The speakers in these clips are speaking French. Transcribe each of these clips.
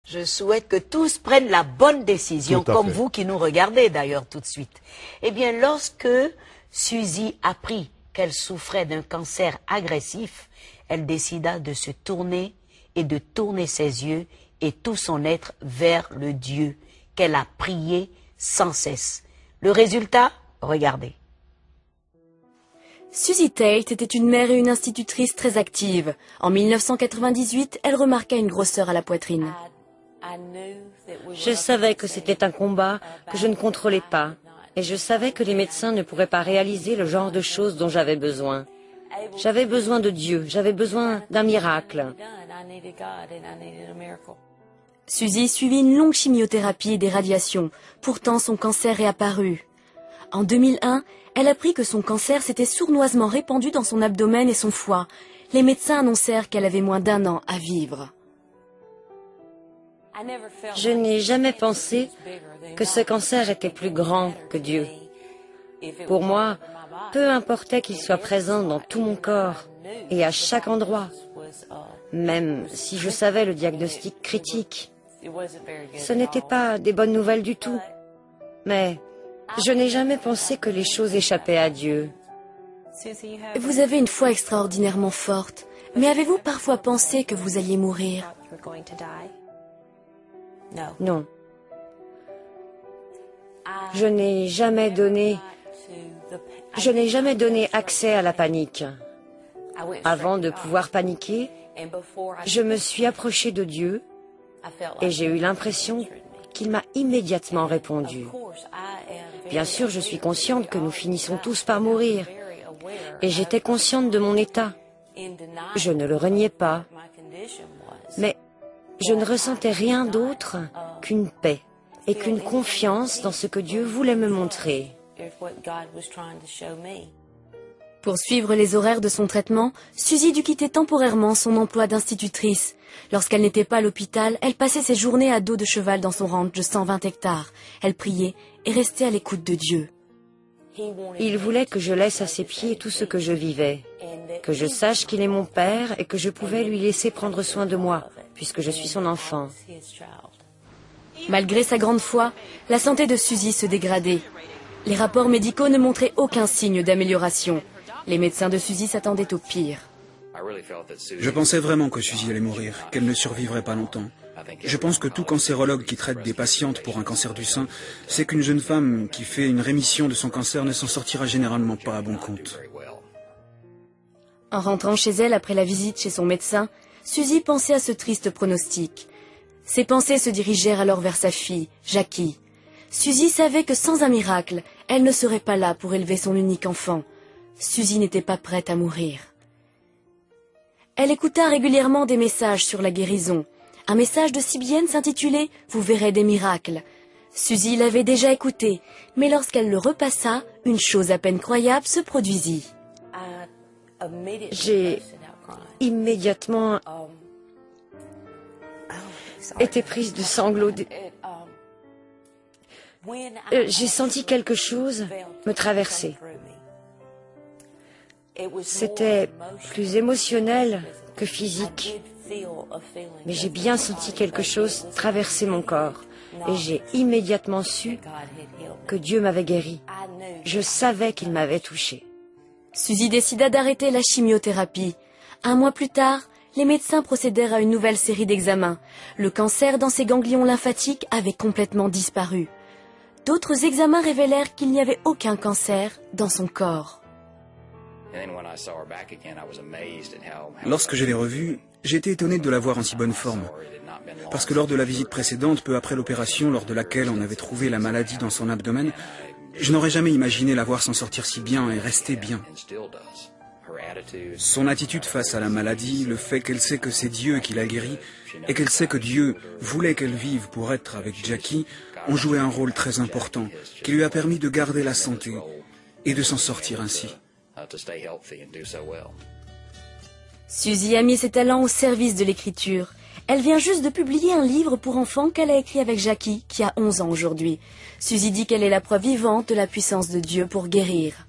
Je souhaite que tous prennent la bonne décision, comme fait. vous qui nous regardez d'ailleurs tout de suite. Eh bien, lorsque Suzy apprit qu'elle souffrait d'un cancer agressif, elle décida de se tourner et de tourner ses yeux et tout son être vers le Dieu qu'elle a prié sans cesse. Le résultat, regardez. Suzy Tate était une mère et une institutrice très active. En 1998, elle remarqua une grosseur à la poitrine. Je savais que c'était un combat que je ne contrôlais pas, et je savais que les médecins ne pourraient pas réaliser le genre de choses dont j'avais besoin. J'avais besoin de Dieu, j'avais besoin d'un miracle. Suzy suivit une longue chimiothérapie et des radiations. Pourtant, son cancer est apparu. En 2001, elle apprit que son cancer s'était sournoisement répandu dans son abdomen et son foie. Les médecins annoncèrent qu'elle avait moins d'1 an à vivre. Je n'ai jamais pensé que ce cancer était plus grand que Dieu. Pour moi, peu importait qu'il soit présent dans tout mon corps et à chaque endroit, même si je savais le diagnostic critique. Ce n'était pas des bonnes nouvelles du tout, mais je n'ai jamais pensé que les choses échappaient à Dieu. Vous avez une foi extraordinairement forte, mais avez-vous parfois pensé que vous alliez mourir? Non. Je n'ai jamais donné accès à la panique. Avant de pouvoir paniquer, je me suis approchée de Dieu et j'ai eu l'impression qu'il m'a immédiatement répondu. Bien sûr, je suis consciente que nous finissons tous par mourir et j'étais consciente de mon état. Je ne le reniais pas, mais je ne ressentais rien d'autre qu'une paix et qu'une confiance dans ce que Dieu voulait me montrer. Pour suivre les horaires de son traitement, Suzy dut quitter temporairement son emploi d'institutrice. Lorsqu'elle n'était pas à l'hôpital, elle passait ses journées à dos de cheval dans son ranch de 120 hectares. Elle priait et restait à l'écoute de Dieu. Il voulait que je laisse à ses pieds tout ce que je vivais, que je sache qu'il est mon père et que je pouvais lui laisser prendre soin de moi, puisque je suis son enfant. Malgré sa grande foi, la santé de Suzy se dégradait. Les rapports médicaux ne montraient aucun signe d'amélioration. Les médecins de Suzy s'attendaient au pire. Je pensais vraiment que Suzy allait mourir, qu'elle ne survivrait pas longtemps. Je pense que tout cancérologue qui traite des patientes pour un cancer du sein sait qu'une jeune femme qui fait une rémission de son cancer ne s'en sortira généralement pas à bon compte. En rentrant chez elle après la visite chez son médecin, Suzy pensait à ce triste pronostic. Ses pensées se dirigèrent alors vers sa fille, Jackie. Suzy savait que sans un miracle, elle ne serait pas là pour élever son unique enfant. Suzy n'était pas prête à mourir. Elle écouta régulièrement des messages sur la guérison. Un message de Sibienne s'intitulait « Vous verrez des miracles ». Suzy l'avait déjà écouté, mais lorsqu'elle le repassa, une chose à peine croyable se produisit. J'ai immédiatement été prise de sanglots. J'ai senti quelque chose me traverser. C'était plus émotionnel que physique, mais j'ai bien senti quelque chose traverser mon corps et j'ai immédiatement su que Dieu m'avait guéri. Je savais qu'il m'avait touchée. Suzy décida d'arrêter la chimiothérapie. 1 mois plus tard, les médecins procédèrent à une nouvelle série d'examens. Le cancer dans ses ganglions lymphatiques avait complètement disparu. D'autres examens révélèrent qu'il n'y avait aucun cancer dans son corps. Lorsque je l'ai revue, j'ai été étonné de la voir en si bonne forme. Parce que lors de la visite précédente, peu après l'opération lors de laquelle on avait trouvé la maladie dans son abdomen, je n'aurais jamais imaginé la voir s'en sortir si bien et rester bien. Son attitude face à la maladie, le fait qu'elle sait que c'est Dieu qui l'a guérie et qu'elle sait que Dieu voulait qu'elle vive pour être avec Jackie, ont joué un rôle très important qui lui a permis de garder la santé et de s'en sortir ainsi. Suzy a mis ses talents au service de l'écriture. Elle vient juste de publier un livre pour enfants qu'elle a écrit avec Jackie, qui a 11 ans aujourd'hui. Suzy dit qu'elle est la preuve vivante de la puissance de Dieu pour guérir.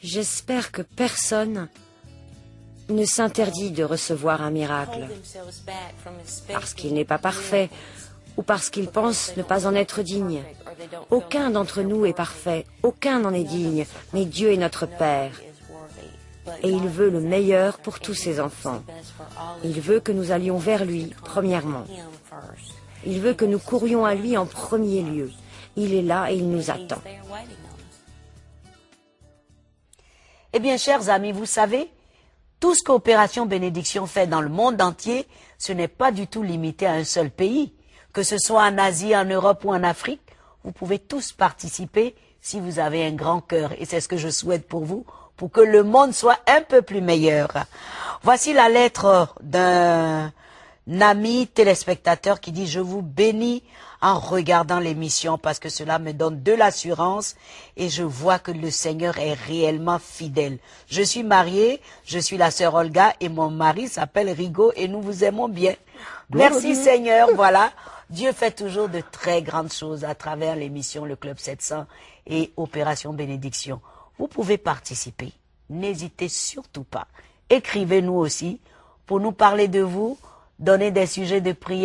J'espère que personne ne s'interdit de recevoir un miracle parce qu'il n'est pas parfait ou parce qu'il pense ne pas en être digne. Aucun d'entre nous est parfait, aucun n'en est digne, mais Dieu est notre Père. Et il veut le meilleur pour tous ses enfants. Il veut que nous allions vers lui, premièrement. Il veut que nous courions à lui en premier lieu. Il est là et il nous attend. Eh bien, chers amis, vous savez, tout ce qu'Opération Bénédiction fait dans le monde entier, ce n'est pas du tout limité à un seul pays. Que ce soit en Asie, en Europe ou en Afrique, vous pouvez tous participer si vous avez un grand cœur. Et c'est ce que je souhaite pour vous, pour que le monde soit un peu plus meilleur. Voici la lettre d'un ami téléspectateur qui dit « Je vous bénis en regardant l'émission parce que cela me donne de l'assurance et je vois que le Seigneur est réellement fidèle. Je suis mariée, je suis la sœur Olga et mon mari s'appelle Rigo et nous vous aimons bien. Merci Seigneur, voilà. Dieu fait toujours de très grandes choses à travers l'émission Le Club 700 et Opération Bénédiction. Vous pouvez participer. N'hésitez surtout pas. Écrivez-nous aussi pour nous parler de vous, donner des sujets de prière.